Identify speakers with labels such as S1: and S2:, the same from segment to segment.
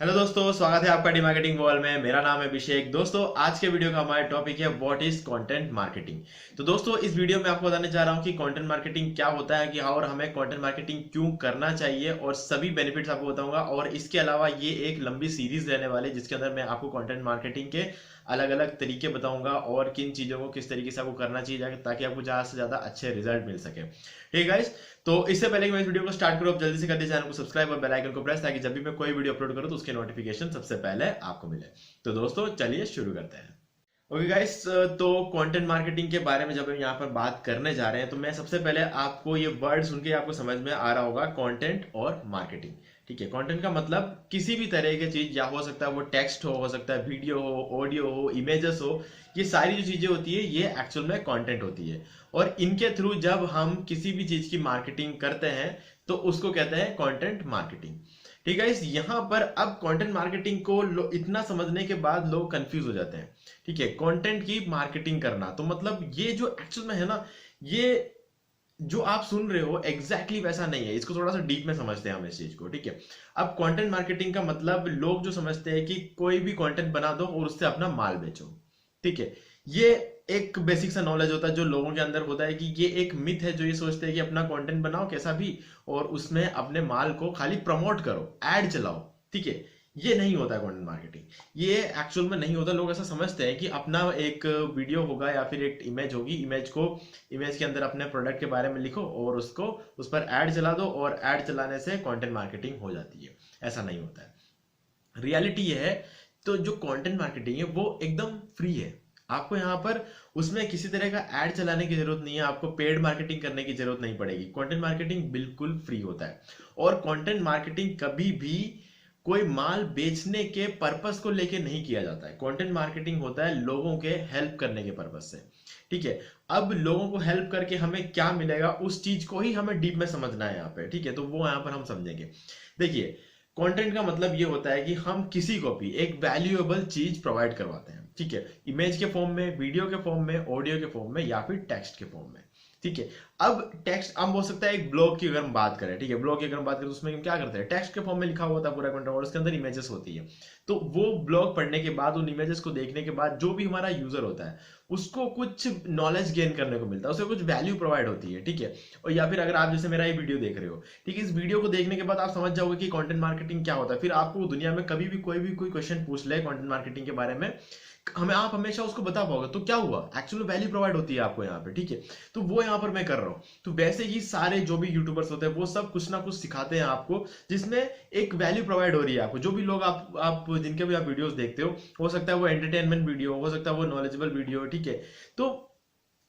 S1: Hello दोस्तों, स्वागत है आपका डीमार्केटिंग वॉल में। मेरा नाम है अभिषेक। दोस्तों, आज के वीडियो का हमारा टॉपिक है व्हाट इज कंटेंट मार्केटिंग। तो दोस्तों, इस वीडियो में आपको बताने जा रहा हूं कि कंटेंट मार्केटिंग क्या होता है कि और हमें कंटेंट मार्केटिंग क्यों करना चाहिए और सभी बेनिफिट्स आपको बताऊंगा। और इसके अलावा ये एक लंबी सीरीज रहने वाली है जिसके अंदर मैं आपको कंटेंट मार्केटिंग के अलग अलग तरीके बताऊंगा और किन चीजों को किस तरीके से आपको करना चाहिए ताकि आपको ज्यादा से ज्यादा अच्छे रिजल्ट मिल सके। ठीक है गाइस, तो इससे पहले कि मैं इस वीडियो को स्टार्ट करूं, आप जल्दी से कर दीजिए चैनल को सब्सक्राइब और बेल आइकन को प्रेस, ताकि जब भी मैं कोई वीडियो अपलोड करूं तो उसके नोटिफिकेशन सबसे पहले आपको मिले। तो दोस्तों, चलिए शुरू करते हैं। ओके गाइस, तो कंटेंट मार्केटिंग के बारे में जब हम यहाँ पर बात करने जा रहे हैं तो मैं सबसे पहले आपको ये वर्ड सुन के आपको समझ में आ रहा होगा, कंटेंट और मार्केटिंग। ठीक है, कंटेंट का मतलब किसी भी तरह की चीज, या हो सकता है वो टेक्स्ट हो सकता है वीडियो हो, ऑडियो हो, इमेजेस हो। ये सारी जो चीजें होती है ये एक्चुअल में कंटेंट होती है। और इनके थ्रू जब हम किसी भी चीज की मार्केटिंग करते हैं तो उसको कहते हैं कंटेंट मार्केटिंग। ठीक है, इस यहाँ पर अब कंटेंट मार्केटिंग को इतना समझने के बाद लोग कंफ्यूज हो जाते हैं। ठीक है, कंटेंट की मार्केटिंग करना तो मतलब ये जो एक्चुअल में है ना, ये जो आप सुन रहे हो एग्जैक्टली वैसा नहीं है। इसको थोड़ा सा डीप में समझते हैं हम इस चीज को। ठीक है, अब कंटेंट मार्केटिंग का मतलब लोग जो समझते हैं कि कोई भी कंटेंट बना दो और उससे अपना माल बेचो। ठीक है, ये एक बेसिक सा नॉलेज होता है जो लोगों के अंदर होता है कि ये एक मिथ है जो ये सोचते हैं कि अपना कंटेंट बनाओ कैसा भी और उसमें अपने माल को खाली प्रमोट करो, एड चलाओ। ठीक है, ये नहीं होता है कंटेंट मार्केटिंग। ये एक्चुअल में नहीं होता। लोग ऐसा समझते हैं कि अपना एक वीडियो होगा या फिर एक इमेज होगी, इमेज के अंदर अपने प्रोडक्ट के बारे में लिखो और उसको उस पर ऐड चला दो और ऐड चलाने से कंटेंट मार्केटिंग हो जाती है। ऐसा नहीं होता है। रियलिटी ये है, तो जो कंटेंट मार्केटिंग है वो एकदम फ्री है। आपको यहाँ पर उसमें किसी तरह का ऐड चलाने की जरूरत नहीं है, आपको पेड मार्केटिंग करने की जरूरत नहीं पड़ेगी। कंटेंट मार्केटिंग बिल्कुल फ्री होता है। और कंटेंट मार्केटिंग कभी भी कोई माल बेचने के पर्पस को लेके नहीं किया जाता है। कंटेंट मार्केटिंग होता है लोगों के हेल्प करने के पर्पस से। ठीक है, अब लोगों को हेल्प करके हमें क्या मिलेगा उस चीज को ही हमें डीप में समझना है यहाँ पे। ठीक है, तो वो यहाँ पर हम समझेंगे। देखिए, कंटेंट का मतलब ये होता है कि हम किसी को भी एक वैल्यूएबल चीज प्रोवाइड करवाते हैं। ठीक है, इमेज के फॉर्म में, वीडियो के फॉर्म में, ऑडियो के फॉर्म में या फिर टेक्स्ट के फॉर्म में। ठीक है, अब टेक्स्ट अब हो सकता है एक ब्लॉग की अगर हम बात करें। ठीक है, ब्लॉग की अगर हम बात करें तो उसमें हम क्या करते हैं, टेक्स्ट के फॉर्म में लिखा हुआ था पूरा कंटेंट और उसके अंदर इमेजेस होती है। तो वो ब्लॉग पढ़ने के बाद, उन इमेजेस को देखने के बाद जो भी हमारा यूजर होता है उसको कुछ नॉलेज गेन करने को मिलता है, उसको कुछ वैल्यू प्रोवाइड होती है। ठीक है, और या फिर अगर आप जैसे मेरा ये वीडियो देख रहे हो, ठीक है, इस वीडियो को देखने के बाद आप समझ जाओगे कि कंटेंट मार्केटिंग क्या होता है। फिर आपको दुनिया में कभी भी कोई क्वेश्चन पूछ ले कंटेंट मार्केटिंग के बारे में, आप हमेशा उसको बता पाओगे। तो क्या हुआ, एक्चुअली वैल्यू प्रोवाइड होती है आपको यहाँ पे। ठीक है, तो वो यहाँ पर मैं कर रहा हूँ। तो वैसे ही सारे जो भी यूट्यूबर्स होते हैं वो सब कुछ ना कुछ सिखाते हैं आपको, जिसमें एक वैल्यू प्रोवाइड हो रही है आपको। जो भी लोग आप जिनके भी आप वीडियोस देखते हो सकता है वो एंटरटेनमेंट वीडियो, हो सकता है वो नॉलेजेबल वीडियो। ठीक है, तो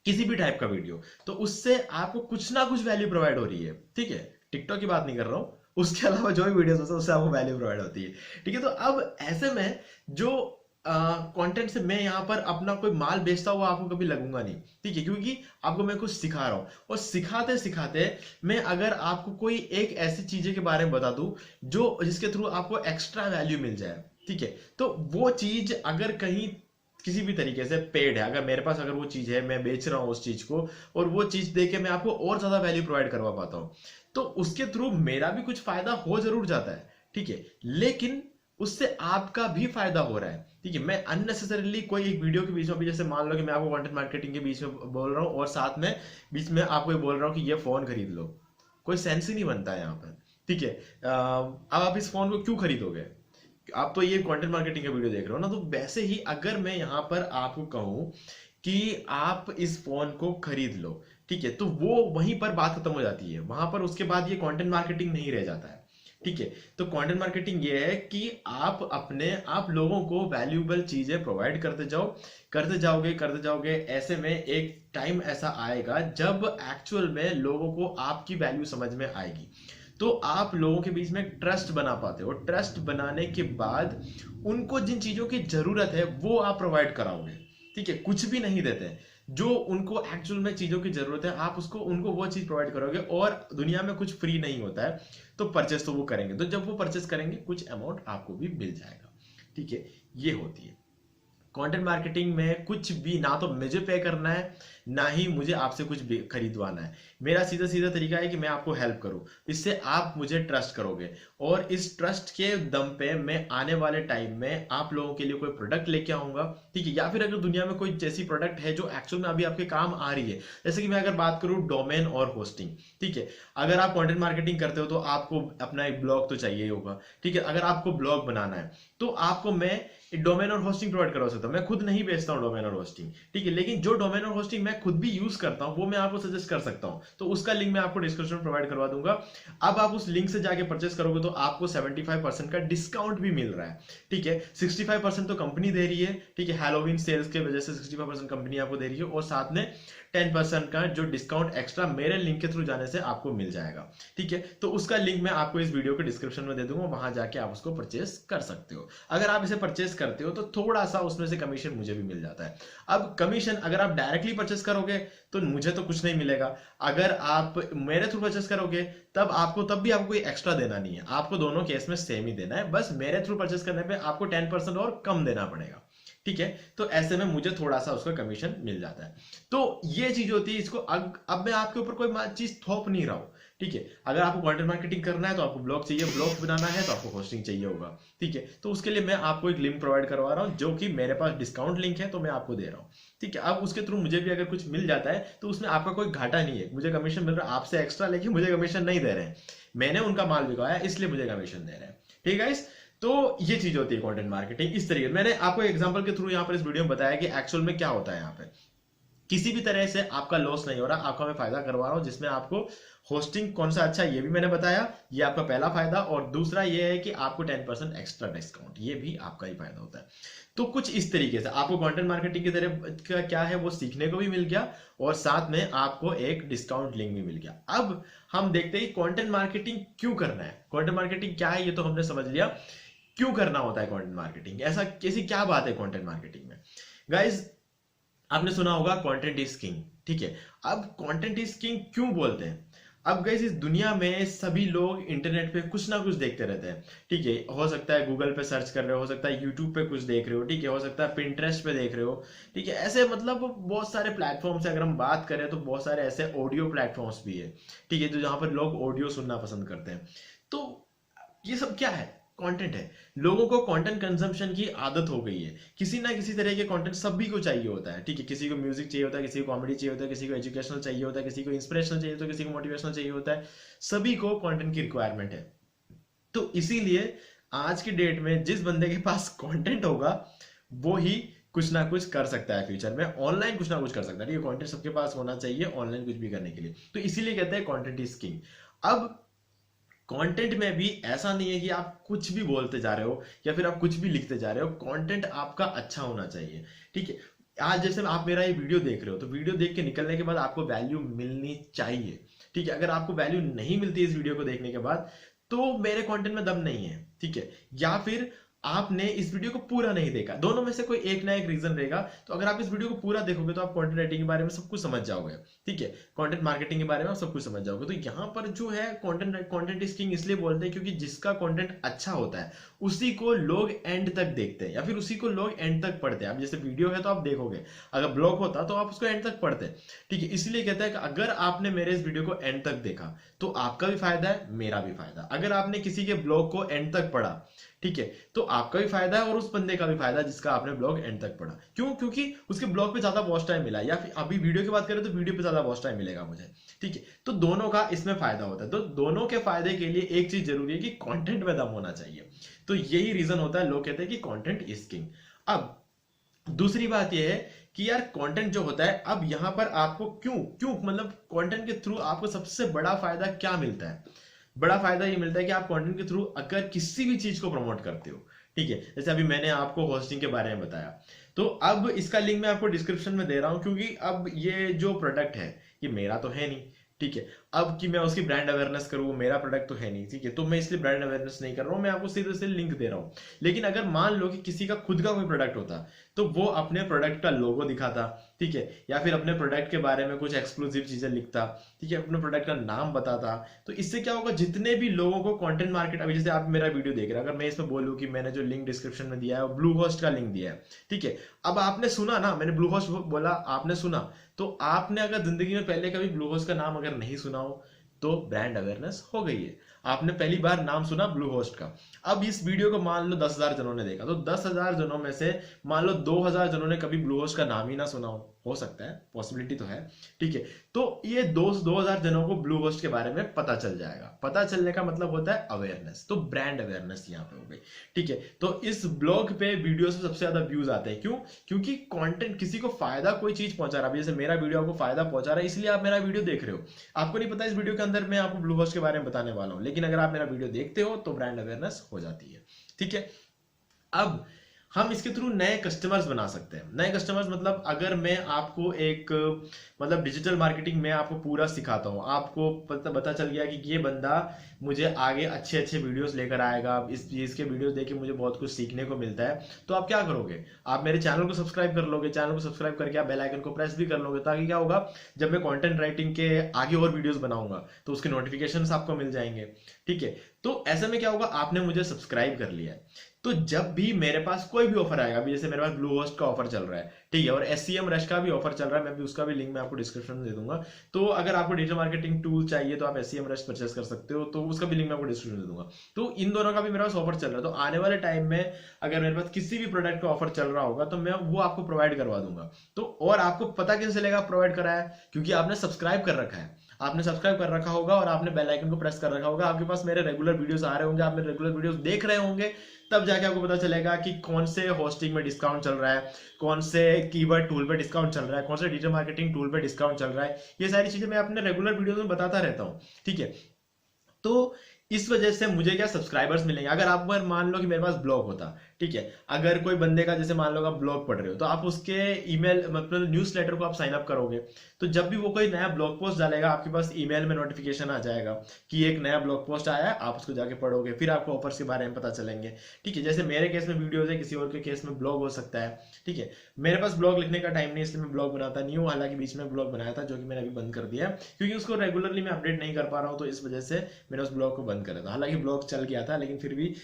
S1: किसी भी टाइप का वीडियो, तो उससे आपको कुछ ना कुछ वैल्यू प्रोवाइड हो रही है। ठीक है, टिकटॉक की बात नहीं कर रहा हूं, उसके अलावा जो भी वीडियोस होते हैं उससे आपको वैल्यू प्रोवाइड होती है। ठीक है, तो अब ऐसे में जो कंटेंट से मैं यहाँ पर अपना कोई माल बेचता हुआ आपको कभी लगूंगा नहीं। ठीक है, क्योंकि आपको मैं कुछ सिखा रहा हूँ और सिखाते सिखाते मैं अगर आपको कोई एक ऐसी चीजें के बारे में बता दूं जो जिसके थ्रू आपको एक्स्ट्रा वैल्यू मिल जाए। ठीक है, तो वो चीज अगर कहीं किसी भी तरीके से पेड है, अगर मेरे पास अगर वो चीज है, मैं बेच रहा हूँ उस चीज को और वो चीज देके मैं आपको और ज्यादा वैल्यू प्रोवाइड करवा पाता हूँ, तो उसके थ्रू मेरा भी कुछ फायदा हो जरूर जाता है। ठीक है, लेकिन उससे आपका भी फायदा हो रहा है। ठीक है, मैं अननेसेसरीली कोई एक वीडियो के बीच में, जैसे मान लो कि मैं आपको कंटेंट मार्केटिंग के बीच में बोल रहा हूँ और साथ में बीच में आपको ये बोल रहा हूँ कि ये फोन खरीद लो, कोई सेंस ही नहीं बनता है यहाँ पर। ठीक है, अब आप इस फोन को क्यों खरीदोगे, आप तो ये कंटेंट मार्केटिंग का वीडियो देख रहे हो ना। तो वैसे ही अगर मैं यहाँ पर आपको कहूँ कि आप इस फोन को खरीद लो, ठीक है, तो वो वहीं पर बात खत्म हो जाती है। वहां पर उसके बाद ये कंटेंट मार्केटिंग नहीं रह जाता है। ठीक है, तो कंटेंट मार्केटिंग ये है कि आप लोगों को वैल्यूएबल चीजें प्रोवाइड करते जाओगे। ऐसे में एक टाइम ऐसा आएगा जब एक्चुअल में लोगों को आपकी वैल्यू समझ में आएगी। तो आप लोगों के बीच में ट्रस्ट बना पाते हो। ट्रस्ट बनाने के बाद उनको जिन चीजों की जरूरत है वो आप प्रोवाइड कराओगे। ठीक है, कुछ भी नहीं देते, जो उनको एक्चुअल में चीजों की जरूरत है आप उनको वो चीज प्रोवाइड करोगे। और दुनिया में कुछ फ्री नहीं होता है, तो परचेस तो वो करेंगे। तो जब वो परचेस करेंगे कुछ अमाउंट आपको भी मिल जाएगा। ठीक है, ये होती है कंटेंट मार्केटिंग में कुछ भी ना तो मुझे पे करना है, ना ही मुझे आपसे कुछ भी खरीदवाना है। मेरा सीधा सीधा तरीका है कि मैं आपको हेल्प करूं, इससे आप मुझे ट्रस्ट करोगे, और इस ट्रस्ट के दम पे मैं आने वाले टाइम में आप लोगों के लिए कोई प्रोडक्ट लेके आऊंगा, ठीक है। या फिर अगर दुनिया में कोई जैसी प्रोडक्ट है जो एक्चुअल में अभी आपके काम आ रही है, जैसे कि मैं अगर बात करूं डोमेन और होस्टिंग, ठीक है। अगर आप कंटेंट मार्केटिंग करते हो तो आपको अपना एक ब्लॉग तो चाहिए होगा, ठीक है। अगर आपको ब्लॉग बनाना है तो आपको मैं डोमेन और होस्टिंग प्रोवाइड करवा सकता हूं। मैं खुद नहीं बेचता हूं डोमेन और होस्टिंग, ठीक है, लेकिन जो डोमेन और होस्टिंग मैं खुद भी यूज करता हूं वो मैं आपको सजेस्ट कर सकता हूं, तो उसका लिंक मैं आपको डिस्क्रिप्शन में प्रोवाइड करवा दूंगा। अब आप उस लिंक से जाके परचेस करोगे तो आपको 75% का डिस्काउंट भी मिल रहा है, ठीक है। 65% तो कंपनी दे रही है, ठीक है, हैलोवीन सेल्स के वजह से 65% कंपनी आपको दे रही है, और साथ में 10% का जो डिस्काउंट एक्स्ट्रा मेरे लिंक के थ्रू जाने से आपको मिल जाएगा, ठीक है। तो उसका लिंक मैं आपको इस वीडियो के डिस्क्रिप्शन में दे दूंगा, वहां जाके आप उसको परचेस कर सकते हो। अगर आप इसे परचेस करते हो तो थोड़ा सा उसमें से कमीशन मुझे भी मिल जाता है। अब कमीशन अगर आप डायरेक्टली परचेस करोगे तो मुझे तो कुछ नहीं मिलेगा, अगर आप मेरे थ्रू परचेस करोगे तब भी आपको कोई एक्स्ट्रा देना नहीं है, आपको दोनों केस में सेम ही देना है, बस मेरे थ्रू परचेस करने पे आपको 10% और कम देना पड़ेगा, ठीक है। तो ऐसे में मुझे थोड़ा सा उसका कमीशन मिल जाता है। तो ये चीज होती है, इसको अब मैं आपके ऊपर कोई चीज थोप नहीं रहा हूं, ठीक है। अगर आपको कंटेंट मार्केटिंग करना है तो आपको ब्लॉग चाहिए, ब्लॉग बनाना है तो आपको होस्टिंग चाहिए होगा, ठीक है। तो उसके लिए मैं आपको एक लिंक प्रोवाइड करवा रहा हूं, जो कि मेरे पास डिस्काउंट लिंक है, तो मैं आपको दे रहा हूं, ठीक है। अब उसके थ्रू मुझे भी अगर कुछ मिल जाता है तो उसमें आपका कोई घाटा नहीं है, मुझे कमीशन मिल रहा है आपसे एक्स्ट्रा, लेकिन मुझे कमीशन नहीं दे रहे हैं, मैंने उनका माल बिकवाया इसलिए मुझे कमीशन दे रहे हैं, ठीक है। तो ये चीज होती है कंटेंट मार्केटिंग इस तरीके। मैंने आपको एग्जांपल के थ्रू यहाँ पर इस वीडियो में बताया कि एक्चुअल में क्या होता है। यहाँ पे किसी भी तरह से आपका लॉस नहीं हो रहा, आपका मैं फायदा करवा रहा हूं, जिसमें आपको होस्टिंग कौन सा अच्छा है ये भी मैंने बताया, ये आपका पहला फायदा, और दूसरा ये है कि आपको 10% एक्स्ट्रा डिस्काउंट, ये भी आपका ही फायदा होता है। तो कुछ इस तरीके से आपको कंटेंट मार्केटिंग की तरह का क्या है वो सीखने को भी मिल गया, और साथ में आपको एक डिस्काउंट लिंक भी मिल गया। अब हम देखते हैं कंटेंट मार्केटिंग क्यों करना है, कंटेंट मार्केटिंग क्या है ये तो हमने समझ लिया, क्यों करना होता है कंटेंट मार्केटिंग, ऐसा कैसी क्या बात है कंटेंट मार्केटिंग में। गाइज आपने सुना होगा कंटेंट इज किंग, ठीक है। अब कंटेंट इज किंग क्यों बोलते हैं? अब गाइस इस दुनिया में सभी लोग इंटरनेट पे कुछ ना कुछ देखते रहते हैं, ठीक है। हो सकता है गूगल पे सर्च कर रहे हो सकता है यूट्यूब पे कुछ देख रहे हो, ठीक है, हो सकता है पिंटरेस्ट पे देख रहे हो, ठीक है। ऐसे मतलब बहुत सारे प्लेटफॉर्म्स है। अगर हम बात करें तो बहुत सारे ऐसे ऑडियो प्लेटफॉर्म्स भी है, ठीक है, तो जहां पर लोग ऑडियो सुनना पसंद करते हैं। तो ये सब क्या है? कंटेंट है। लोगों को कंटेंट कंजम्पशन की आदत हो गई है, किसी ना किसी तरह के कंटेंट सभी को चाहिए होता है, ठीक है। किसी को म्यूजिक चाहिए होता है, किसी को कॉमेडी चाहिए होता है, किसी को एजुकेशनल चाहिए होता है, किसी को इंस्पिरेशनल चाहिए होता है, किसी को मोटिवेशनल चाहिए होता है, सभी को कंटेंट की रिक्वायरमेंट है। तो इसीलिए आज की डेट में जिस बंदे के पास कंटेंट होगा वो ही कुछ ना कुछ कर सकता है, फ्यूचर में ऑनलाइन कुछ ना कुछ कर सकता है, ठीक है। कंटेंट सबके पास होना चाहिए ऑनलाइन कुछ भी करने के लिए, तो इसीलिए कहते हैं कंटेंट इज किंग। अब कंटेंट में भी ऐसा नहीं है कि आप कुछ भी बोलते जा रहे हो या फिर आप कुछ भी लिखते जा रहे हो, कंटेंट आपका अच्छा होना चाहिए, ठीक है। आज जैसे आप मेरा ये वीडियो देख रहे हो तो वीडियो देख के निकलने के बाद आपको वैल्यू मिलनी चाहिए, ठीक है। अगर आपको वैल्यू नहीं मिलती इस वीडियो को देखने के बाद तो मेरे कंटेंट में दम नहीं है, ठीक है। या फिर आपने इस वीडियो को पूरा नहीं देखा, दोनों में से कोई एक ना एक रीजन रहेगा। तो अगर आप इस वीडियो को पूरा देखोगे तो आप कंटेंट राइटिंग के बारे में सब कुछ समझ जाओगे, ठीक है। कंटेंट मार्केटिंग के बारे में आप सब कुछ समझ जाओगे। तो यहाँ पर जो है कंटेंट इज किंग इसलिए बोलते हैं क्योंकि जिसका कंटेंट अच्छा होता है उसी को लोग एंड तक देखते हैं, या फिर उसी को लोग एंड तक पढ़ते हैं। अब जैसे वीडियो है तो आप देखोगे, अगर ब्लॉग होता तो आप उसको एंड तक पढ़ते, ठीक है। इसलिए कहता है कि अगर आपने मेरे इस वीडियो को एंड तक देखा तो आपका भी फायदा है, मेरा भी फायदा। अगर आपने किसी के ब्लॉग को एंड तक पढ़ा, ठीक है, तो आपका भी फायदा है और उस बंदे का भी फायदा जिसका आपने ब्लॉग एंड तक पढ़ा। क्यों? क्योंकि उसके ब्लॉग पे ज्यादा वॉच टाइम मिला, या फिर अभी वीडियो की बात करें तो वीडियो पे ज्यादा वॉच टाइम मिलेगा मुझे, ठीक है। तो दोनों का इसमें फायदा होता है। तो दोनों के फायदे के लिए एक चीज जरूरी है कि कंटेंट में दम होना चाहिए। तो यही रीजन होता है, लोग कहते हैं कि कंटेंट इज किंग। अब दूसरी बात यह है कि यार कंटेंट जो होता है, अब यहां पर आपको क्यों क्यों मतलब कंटेंट के थ्रू आपको सबसे बड़ा फायदा क्या मिलता है? बड़ा फायदा ये मिलता है कि आप कंटेंट के थ्रू अगर किसी भी चीज को प्रमोट करते हो, ठीक है। जैसे अभी मैंने आपको होस्टिंग के बारे में बताया, तो अब इसका लिंक मैं आपको डिस्क्रिप्शन में दे रहा हूं, क्योंकि अब ये जो प्रोडक्ट है ये मेरा तो है नहीं, ठीक है। अब कि मैं उसकी ब्रांड अवेयरनेस करूँ, वो मेरा प्रोडक्ट तो है नहीं, ठीक है, तो मैं इसलिए ब्रांड अवेयरनेस नहीं कर रहा हूँ, मैं आपको सीधे सीधे लिंक दे रहा हूँ। लेकिन अगर मान लो कि किसी का खुद का कोई प्रोडक्ट होता तो वो अपने प्रोडक्ट का लोगो दिखाता, ठीक है, या फिर अपने प्रोडक्ट के बारे में कुछ एक्सक्लूसिव चीजें लिखता, ठीक है, अपने प्रोडक्ट का नाम बताता, तो इससे क्या होगा, जितने भी लोगों को कंटेंट मार्केट, अभी जैसे आप मेरा वीडियो देख रहे हैं, अगर मैं इसमें बोलूं कि मैंने जो लिंक डिस्क्रिप्शन में दिया है वो ब्लू होस्ट का लिंक दिया है, ठीक है, अब आपने सुना ना, मैंने ब्लू होस्ट बोला, आपने सुना, तो आपने अगर जिंदगी में पहले कभी ब्लू होस्ट का नाम अगर नहीं सुना हो तो ब्रांड अवेयरनेस हो गई है, आपने पहली बार नाम सुना ब्लू होस्ट का। अब इस वीडियो को मान लो 10,000 जनों ने देखा, तो 10,000 जनों में से मान लो 2,000 जनों ने कभी ब्लू होस्ट का नाम ही ना सुना हो सकता है, पॉसिबिलिटी तो है, ठीक है, तो ये 2,000 जनों को ब्लू होस्ट के बारे में पता चल जाएगा। पता चलने का मतलब होता है अवेयरनेस, तो ब्रांड अवेयरनेस यहाँ पे हो गई, ठीक है। तो इस ब्लॉग पे वीडियो से सबसे ज्यादा व्यूज आते हैं, क्यों? क्योंकि कंटेंट किसी को फायदा, कोई चीज पहुंचा रहा है, जैसे मेरा वीडियो आपको फायदा पहुंचा रहा है, इसलिए आप मेरा वीडियो देख रहे हो। आपको नहीं पता इस वीडियो के अंदर मैं आपको ब्लू होस्ट के बारे में बताने वाला हूं, लेकिन अगर आप मेरा वीडियो देखते हो तो ब्रांड अवेयरनेस हो जाती है, ठीक है। अब हम इसके थ्रू नए कस्टमर्स बना सकते हैं। नए कस्टमर्स मतलब अगर मैं आपको एक मतलब डिजिटल मार्केटिंग में आपको पूरा सिखाता हूँ, आपको पता चल गया कि ये बंदा मुझे आगे अच्छे अच्छे वीडियोस लेकर आएगा, इसके वीडियोस देख के मुझे बहुत कुछ सीखने को मिलता है, तो आप क्या करोगे, आप मेरे चैनल को सब्सक्राइब कर लोगे, चैनल को सब्सक्राइब करके आप बेल आइकन को प्रेस भी कर लोगे, ताकि क्या होगा, जब मैं कंटेंट राइटिंग के आगे और वीडियोस बनाऊंगा तो उसके नोटिफिकेशंस आपको मिल जाएंगे, ठीक है। तो ऐसे में क्या होगा, आपने मुझे सब्सक्राइब कर लिया है, तो जब भी मेरे पास कोई भी ऑफर आएगा, अभी जैसे मेरे पास ब्लू होस्ट का ऑफर चल रहा है, ठीक है, और एससीएम रश का भी ऑफर चल रहा है, मैं भी उसका भी लिंक मैं आपको डिस्क्रिप्शन में दे दूंगा। तो अगर आपको डिजिटल मार्केटिंग टूल चाहिए तो आप एससीएम रश परचेस कर सकते हो, तो उसका भी लिंक मैं आपको डिस्क्रिप्शन में दे दूंगा। तो इन दोनों का भी मेरे पास ऑफर चल रहा है, तो आने वाले टाइम में अगर मेरे पास किसी भी प्रोडक्ट का ऑफर चल रहा होगा तो मैं वो आपको प्रोवाइड करवा दूंगा। तो और आपको पता कैसे चलेगा प्रोवाइड करा है, क्योंकि आपने सब्सक्राइब कर रखा है, आपने सब्सक्राइब कर रखा होगा और आपने बेल आइकन को प्रेस कर रखा होगा, आपके पास मेरे रेगुलर वीडियोस आ रहे होंगे, आप मेरे रेगुलर वीडियोस देख रहे होंगे, तब जाके आपको पता चलेगा कि कौन से होस्टिंग में डिस्काउंट चल रहा है, कौन से कीवर्ड टूल पे डिस्काउंट चल रहा है, कौन से डिजिटल मार्केटिंग टूल पे डिस्काउंट चल रहा है। ये सारी चीजें मैं अपने रेगुलर वीडियोस में बताता रहता हूँ, ठीक है। तो इस वजह से मुझे क्या सब्सक्राइबर्स मिलेंगे। अगर आप मान लो कि मेरे पास ब्लॉग होता, ठीक है, अगर कोई बंदे का, जैसे मान लो आप ब्लॉग पढ़ रहे हो, तो आप उसके ईमेल मतलब न्यूज़लेटर को आप साइन अप करोगे, तो जब भी वो कोई नया ब्लॉग पोस्ट डालेगा आपके पास ईमेल में नोटिफिकेशन आ जाएगा कि एक नया ब्लॉग पोस्ट आया है, आप उसको जाके पढ़ोगे, फिर आपको ऑफर्स के बारे में पता चलेंगे, ठीक है। जैसे मेरे केस में वीडियोज है, किसी और के केस में ब्लॉग हो सकता है, ठीक है। मेरे पास ब्लॉग लिखने का टाइम नहीं, इसलिए मैं ब्लॉग बनाता नहीं हूँ, हालांकि बीच में ब्लॉग बनाया था जो कि मैंने अभी बंद कर दिया, क्योंकि उसको रेगुलरली मैं अपडेट नहीं कर पा रहा हूँ, तो इस वजह से मैंने उस ब्लॉग को बंद कर दिया था। हालांकि ब्लॉग चल गया था, लेकिन फिर भी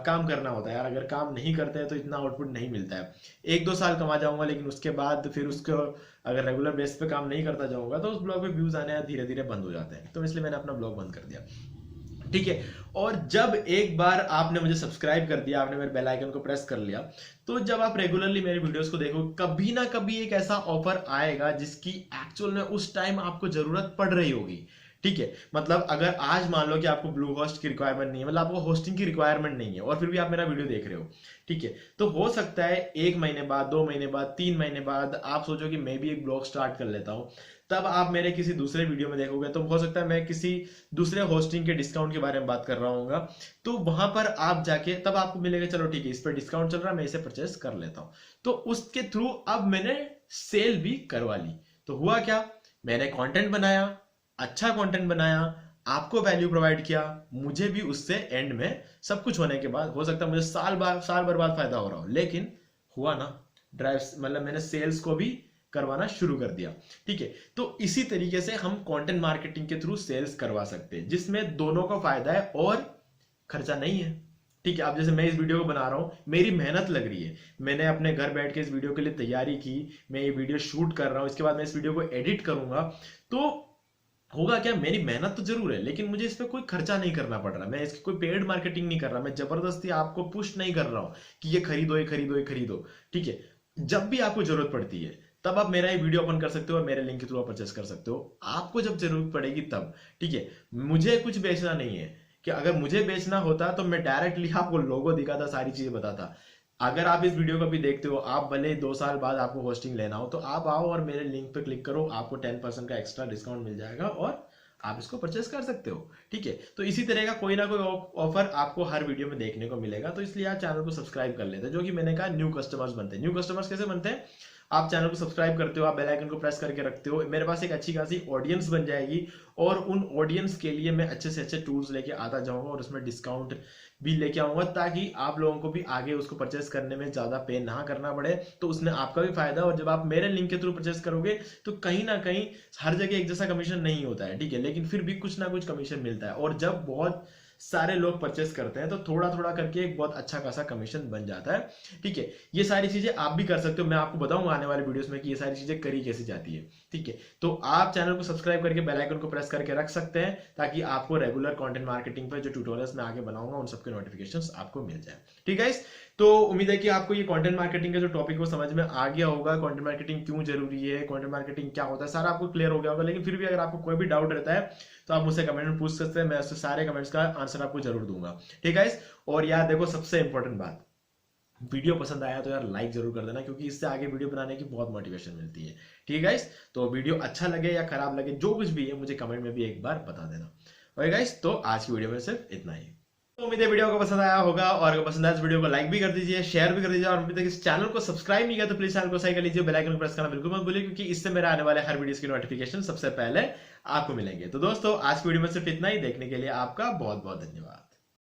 S1: काम करना होता है यार, अगर काम नहीं करते हैं तो इतना आउटपुट नहीं मिलता है। 1-2 साल कमा जाऊंगा, लेकिन उसके बाद फिर उसको अगर रेगुलर बेस पे काम नहीं करता जाऊंगा तो उस ब्लॉग पे व्यूज आने धीरे धीरे बंद हो जाते हैं, तो इसलिए मैंने अपना ब्लॉग बंद कर दिया, ठीक है। और जब एक बार आपने मुझे सब्सक्राइब कर दिया, आपने मेरे बेल आइकन को प्रेस कर लिया, तो जब आप रेगुलरली मेरे वीडियोस को देखो, कभी ना कभी एक ऐसा ऑफर आएगा जिसकी एक्चुअल में उस टाइम आपको जरूरत पड़ रही होगी, ठीक है। मतलब अगर आज मान लो कि आपको ब्लू होस्ट की रिक्वायरमेंट नहीं है, मतलब आपको होस्टिंग की रिक्वायरमेंट नहीं है, और फिर भी आप मेरा वीडियो देख रहे हो, ठीक है, तो हो सकता है 1 महीने बाद, 2 महीने बाद, 3 महीने बाद आप सोचो कि मैं भी एक ब्लॉग स्टार्ट कर लेता हूं, तब आप मेरे किसी दूसरे वीडियो में देखोगे तो हो सकता है मैं किसी दूसरे होस्टिंग के डिस्काउंट के बारे में बात कर रहा हूँ, तो वहां पर आप जाके तब आपको मिलेगा, चलो ठीक है, इस पर डिस्काउंट चल रहा है, मैं इसे परचेस कर लेता हूं, तो उसके थ्रू अब मैंने सेल भी करवा ली। तो हुआ क्या, मैंने कंटेंट बनाया, अच्छा कंटेंट बनाया, आपको वैल्यू प्रोवाइड किया, मुझे भी उससे एंड में सब कुछ होने के बाद हो सकता है मुझे साल भर बाद फायदा हो रहा हो, लेकिन हुआ ना, ड्राइव मतलब मैंने सेल्स को भी करवाना शुरू कर दिया, ठीक है। तो इसी तरीके से हम कंटेंट मार्केटिंग के थ्रू सेल्स करवा सकते हैं, जिसमें दोनों का फायदा है और खर्चा नहीं है, ठीक है। अब जैसे मैं इस वीडियो को बना रहा हूं, मेरी मेहनत लग रही है, मैंने अपने घर बैठ के इस वीडियो के लिए तैयारी की, मैं ये वीडियो शूट कर रहा हूं, इसके बाद मैं इस वीडियो को एडिट करूंगा, तो होगा क्या, मेरी मेहनत तो जरूर है, लेकिन मुझे इस पे कोई खर्चा नहीं करना पड़ रहा, मैं इसकी कोई पेड मार्केटिंग नहीं कर रहा, मैं जबरदस्ती आपको पुश नहीं कर रहा हूं कि ये खरीदो, ये खरीदो, ये खरीदो, ठीक है। जब भी आपको जरूरत पड़ती है तब आप मेरा ये वीडियो ओपन कर सकते हो और मेरे लिंक के थ्रू आप परचेस कर सकते हो, आपको जब जरूरत पड़ेगी तब, ठीक है। मुझे कुछ बेचना नहीं है, कि अगर मुझे बेचना होता तो मैं डायरेक्टली आपको लोगो दिखाता, सारी चीजें बताता। अगर आप इस वीडियो को भी देखते हो, आप भले 2 साल बाद आपको होस्टिंग लेना हो, तो आप आओ और मेरे लिंक पे क्लिक करो, आपको 10% का एक्स्ट्रा डिस्काउंट मिल जाएगा और आप इसको परचेस कर सकते हो, ठीक है। तो इसी तरह का कोई ना कोई ऑफर आपको हर वीडियो में देखने को मिलेगा, तो इसलिए आप चैनल को सब्सक्राइब कर लेते हैं। जो कि मैंने कहा न्यू कस्टमर्स बनते हैं। न्यू कस्टमर्स कैसे बनते हैं, आप चैनल को सब्सक्राइब करते हो, आप बेल आइकन को प्रेस करके रखते हो, मेरे पास एक अच्छी खासी ऑडियंस बन जाएगी और उन ऑडियंस के लिए मैं अच्छे से अच्छे टूल्स लेके आता जाऊंगा और उसमें डिस्काउंट भी लेके आऊंगा, ताकि आप लोगों को भी आगे उसको परचेस करने में ज्यादा पे ना करना पड़े। तो उसमें आपका भी फायदा, और जब आप मेरे लिंक के थ्रू परचेस करोगे तो कहीं ना कहीं हर जगह एक जैसा कमीशन नहीं होता है, ठीक है, लेकिन फिर भी कुछ ना कुछ कमीशन मिलता है। और जब बहुत सारे लोग परचेस करते हैं तो थोड़ा थोड़ा करके एक बहुत अच्छा खासा कमीशन बन जाता है, ठीक है। ये सारी चीजें आप भी कर सकते हो, मैं आपको बताऊंगा आने वाले वीडियोस में कि ये सारी चीजें करी कैसे जाती है, ठीक है। तो आप चैनल को सब्सक्राइब करके बेल आइकन को प्रेस करके रख सकते हैं, ताकि आपको रेगुलर कंटेंट मार्केटिंग पे जो ट्यूटोरियल्स मैं आगे बनाऊंगा उन सबके नोटिफिकेशंस आपको मिल जाए, ठीक है। तो उम्मीद है कि आपको ये कंटेंट मार्केटिंग का जो टॉपिक वो समझ में आ गया होगा, कंटेंट मार्केटिंग क्यों जरूरी है, कंटेंट मार्केटिंग क्या होता है, सारा आपको क्लियर हो गया होगा। लेकिन फिर भी अगर आपको कोई भी डाउट रहता है तो आप मुझसे कमेंट में पूछ सकते हैं, मैं उससे सारे कमेंट्स का आंसर आपको जरूर दूंगा, ठीक है। और यार देखो, सबसे इंपॉर्टेंट बात, वीडियो पसंद आया तो यार लाइक जरूर कर देना, क्योंकि इससे आगे वीडियो बनाने की बहुत मोटिवेशन मिलती है, ठीक है गाइस। तो वीडियो अच्छा लगे या खराब लगे, जो कुछ भी है मुझे कमेंट में भी एक बार बता देना, ओके गाइस। तो आज की वीडियो में सिर्फ इतना ही। तो उम्मीद है वीडियो को पसंद आया होगा, और अगर पसंद आया तो वीडियो को लाइक भी कर दीजिए, शेयर भी कर दीजिए, और अभी तक इस चैनल को सब्सक्राइब नहीं किया तो प्लीज चैनल को सही कर लीजिए, बेल आइकन प्रेस करना बिल्कुल मत भूलिए, क्योंकि इससे मेरे आने वाले हर वीडियो की नोटिफिकेशन सबसे पहले आपको मिलेंगे। तो दोस्तों आज की वीडियो में सिर्फ इतना ही, देखने के लिए आपका बहुत बहुत धन्यवाद।